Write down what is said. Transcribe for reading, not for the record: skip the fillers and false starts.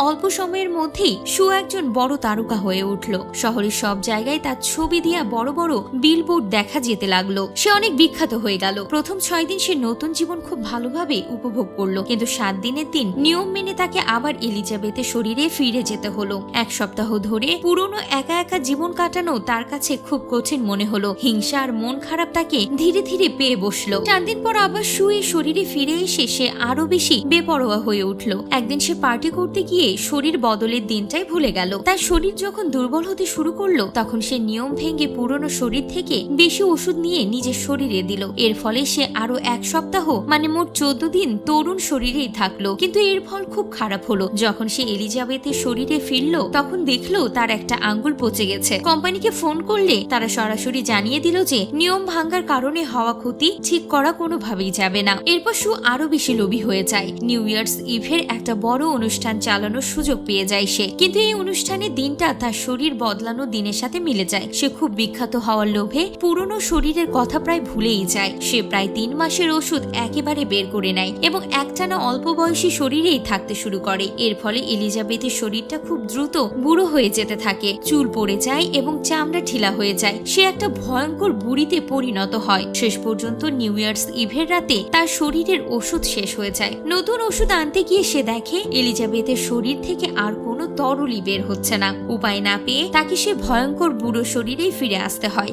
অল্প সময়ের মধ্যেই শু একজন বড় তারকা হয়ে উঠল। শহরের সব জায়গায় তার ছবি দিয়া বড় বড় বিলবোর্ড দেখা যেতে লাগলো। সে অনেক বিখ্যাত হয়ে গেল। প্রথম 6 দিন সে নতুন জীবন খুব ভালোভাবে উপভোগ করলো, কিন্তু 7 দিনের দিন নিয়ম মেনে তাকে আবার এলিজাবেথের শরীরে ফিরে যেতে হলো। 1 সপ্তাহ ধরে পুরনো একা একা জীবন কাটানো তার কাছে খুব কঠিন মনে হলো। হিংসা আর মন খারাপ তাকে ধীরে ধীরে পেয়ে বসলো। 4 দিন পর আবার শুয়ে শরীরে ফিরে এসে সে আরো বেশি বেপরোয়া হয়ে উঠলো। একদিন সে পার্টি করতে গিয়ে শরীর বদলের দিনটাই ভুলে গেল। তার শরীর যখন দুর্বল হতে শুরু করলো তখন সে নিয়ম ভেঙে পুরনো শরীর থেকে বেশি ওষুধ নিয়ে নিজের শরীরে দিল। এর ফলে সে আরো 1 সপ্তাহ মানে মোট 14 দিন তরুণ শরীরেই থাকলো। কিন্তু এর ফল খুব খারাপ হলো। যখন সে এলিজাবেথের শরীরে ফিরলো তখন দেখলো তার একটা আঙ্গুল পচে গেছে। কোম্পানিকে ফোন করলে তারা সরাসরি জানিয়ে দিল যে নিয়ম ভাঙার কারণে হওয়া ক্ষতি ঠিক করা কোনোভাবেই যাবে না। এরপর শু আরো বেশি লোভী হয়ে যায়। নিউ ইয়ার্স ইভের একটা বড় অনুষ্ঠান চালানোর সুযোগ পেয়ে যায় সে, কিন্তু এই অনুষ্ঠানের দিনটা তার শরীর বদলানো দিনের সাথে মিলে যায়। সে খুব বিখ্যাত হওয়ার লোভে পুরনো শরীরের কথা প্রায় ভুলেই যায়। সে প্রায় 3 মাসের ওষুধ একেবারে বের করে নেয় এবং একটানা অল্প বয়সী শরীরেই থাকতে শুরু করে। এর ফলে এলিজাবেথের শরীরটা খুব দ্রুত বুড়ো হয়ে যেতে থাকে। চুল পড়ে যায় এবং চামড়া ঢিলা হয়ে যায়। সে একটা ভয়ঙ্কর বুড়িতে পরিণত হয়। শেষ পর্যন্ত নিউ ইয়ার্স ইভের রাতে তার শরীরের ওষুধ শেষ হয়ে যায়। নতুন ওষুধ আনতে গিয়ে সে দেখে এলিজাবেথের শরীর থেকে আর কোনো তরলই বের হচ্ছে না। উপায় না পেয়ে তাকে সে ভয়ঙ্কর বুড়ো শরীরেই ফিরে আসতে হয়।